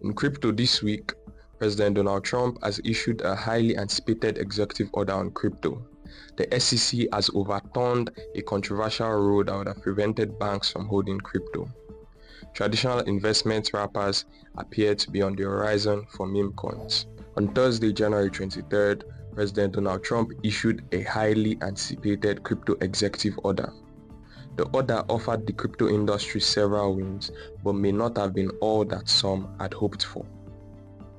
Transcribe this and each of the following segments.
In crypto this week, President Donald Trump has issued a highly anticipated executive order on crypto. The SEC has overturned a controversial rule that would have prevented banks from holding crypto. Traditional investment wrappers appear to be on the horizon for meme coins. On Thursday, January 23rd, President Donald Trump issued a highly anticipated crypto executive order. The order offered the crypto industry several wins, but may not have been all that some had hoped for.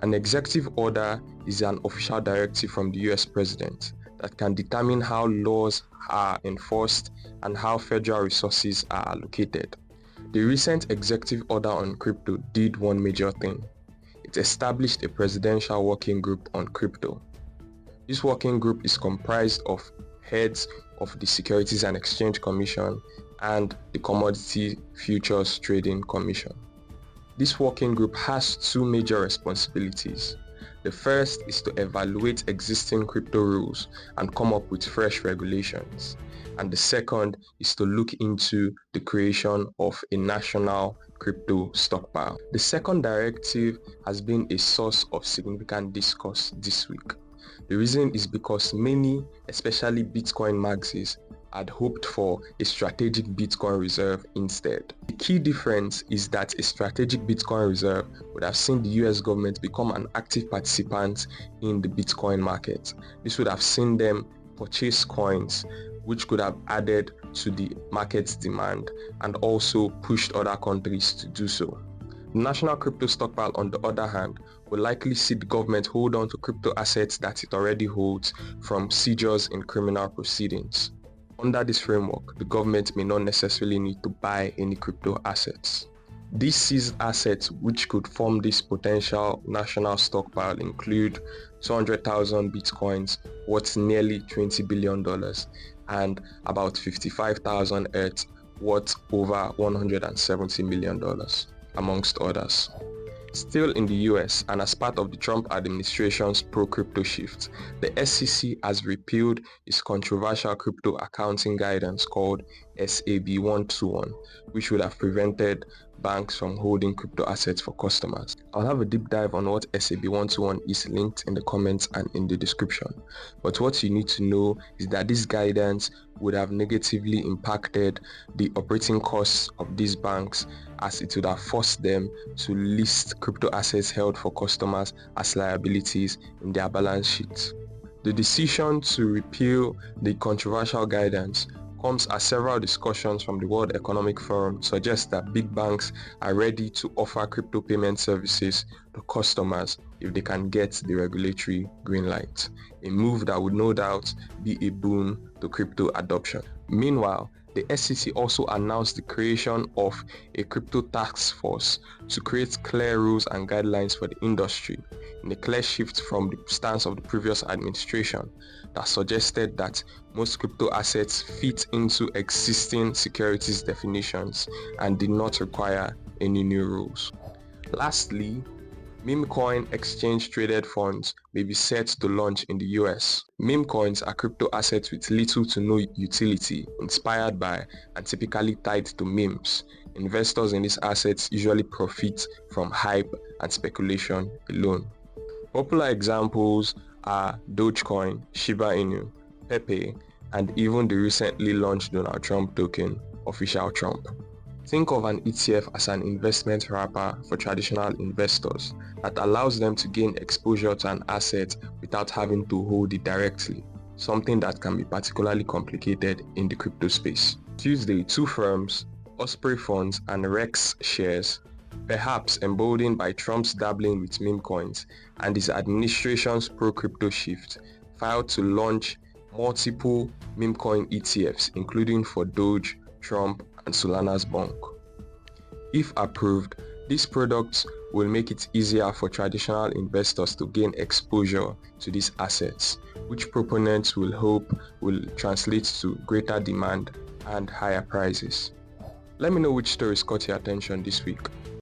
An executive order is an official directive from the US President that can determine how laws are enforced and how federal resources are allocated. The recent executive order on crypto did one major thing. It established a presidential working group on crypto. This working group is comprised of heads of the Securities and Exchange Commission and the Commodity Futures Trading Commission. This working group has two major responsibilities. The first is to evaluate existing crypto rules and come up with fresh regulations. And the second is to look into the creation of a national crypto stockpile. The second directive has been a source of significant discourse this week. The reason is because many, especially Bitcoin maxis, had hoped for a strategic Bitcoin reserve instead. The key difference is that a strategic Bitcoin reserve would have seen the US government become an active participant in the Bitcoin market. This would have seen them purchase coins, which could have added to the market's demand and also pushed other countries to do so. The National Crypto Stockpile, on the other hand, will likely see the government hold on to crypto assets that it already holds from seizures in criminal proceedings. Under this framework, the government may not necessarily need to buy any crypto assets. These seized assets which could form this potential national stockpile include 200,000 bitcoins worth nearly $20 billion and about 55,000 ETH worth over $170 million, amongst others. Still in the US, and as part of the Trump administration's pro-crypto shift, the SEC has repealed its controversial crypto accounting guidance called SAB 121, which would have prevented banks from holding crypto assets for customers. I'll have a deep dive on what SAB 121 is linked in the comments and in the description. But what you need to know is that this guidance would have negatively impacted the operating costs of these banks, as it would have forced them to list crypto assets held for customers as liabilities in their balance sheets. The decision to repeal the controversial guidance comes as several discussions from the World Economic Forum suggest that big banks are ready to offer crypto payment services to customers if they can get the regulatory green light, a move that would no doubt be a boon to crypto adoption. Meanwhile, the SEC also announced the creation of a crypto task force to create clear rules and guidelines for the industry, in a clear shift from the stance of the previous administration that suggested that most crypto assets fit into existing securities definitions and did not require any new rules. Lastly, meme coin exchange-traded funds may be set to launch in the US. Meme coins are crypto assets with little to no utility, inspired by and typically tied to memes. Investors in these assets usually profit from hype and speculation alone. Popular examples are Dogecoin, Shiba Inu, Pepe, and even the recently launched Donald Trump token, Official Trump. Think of an ETF as an investment wrapper for traditional investors that allows them to gain exposure to an asset without having to hold it directly, something that can be particularly complicated in the crypto space. Tuesday, two firms, Osprey Funds and Rex Shares, perhaps emboldened by Trump's dabbling with meme coins and his administration's pro-crypto shift, filed to launch multiple meme coin ETFs, including for Doge, Trump, and Solana's Bonk. If approved, these products will make it easier for traditional investors to gain exposure to these assets, which proponents will hope will translate to greater demand and higher prices. Let me know which stories caught your attention this week.